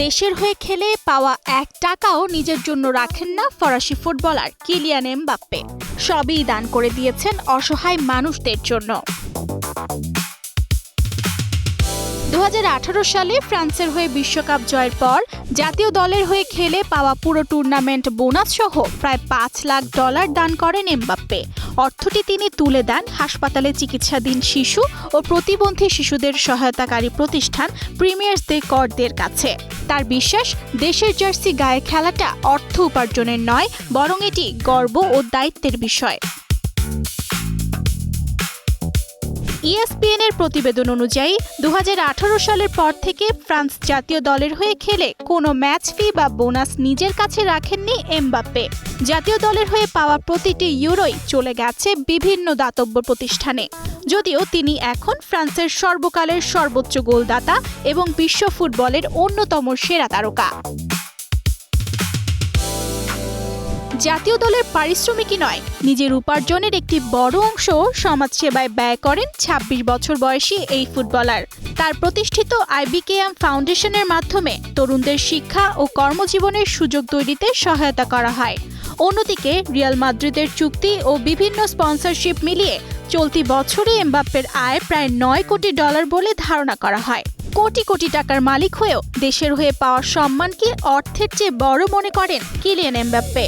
দেশের হয়ে খেলে পাওয়া ১ টাকাও নিজের জন্য রাখেন না ফরাসি ফুটবলার কিলিয়ান এমবাপ্পে। সবই দান করে দিয়েছেন অসহায় মানুষদের জন্য। ২০১৮ সালে ফ্রান্সের হয়ে বিশ্বকাপ জয়ের পর জাতীয় দলের হয়ে খেলে পাওয়া পুরো টুর্নামেন্ট বোনাস সহ প্রায় $৫ লাখ দান করেন এমবাপ্পে। অর্থটি তিনি তুলে দেন হাসপাতালে চিকিৎসাধীন শিশু ও প্রতিবন্ধী শিশুদের সহায়তাকারী প্রতিষ্ঠান প্রিমিয়ার্স দে কর্দের কাছে। তার বিশ্বাস, দেশের জার্সি গায়ে খেলাটা অর্থ উপার্জনের নয়, বরং এটি গর্ব ও দায়িত্বের বিষয়। ESPN এর প্রতিবেদন অনুযায়ী ২০১৮ সালের পর থেকে ফ্রান্স জাতীয় দলের হয়ে খেলে কোনো ম্যাচ ফি বা বোনাস নিজের কাছে রাখেননি এমবাপ্পে। জাতীয় দলের হয়ে পাওয়া প্রতিটি ইউরোই চলে গেছে বিভিন্ন দাতব্য প্রতিষ্ঠানে। যদিও তিনি এখন ফ্রান্সের সর্বকালের সর্বোচ্চ গোলদাতা এবং বিশ্ব ফুটবলের অন্যতম সেরা তারকা। জাতীয় দলের পারিশ্রমিকই নয়, নিজের উপার্জনের একটি বড় অংশ সমাজসেবায় ব্যয় করেন ২৬ বছর বয়সী এই ফুটবলার। তার প্রতিষ্ঠিত IBKM ফাউন্ডেশনের মাধ্যমে তরুণদের শিক্ষা ও কর্মজীবনের সুযোগ তৈরিতে সহায়তা করা হয়। অন্যদিকে রিয়াল মাদ্রিদের চুক্তি ও বিভিন্ন স্পন্সরশিপ মিলিয়ে চলতি বছরে এমবাপ্পের আয় প্রায় $৯ কোটি বলে ধারণা করা হয়। কোটি কোটি টাকার মালিক হয়েও দেশের হয়ে পাওয়া সম্মানকে অর্থের চেয়ে বড় মনে করেন কিলিয়ান এমবাপ্পে।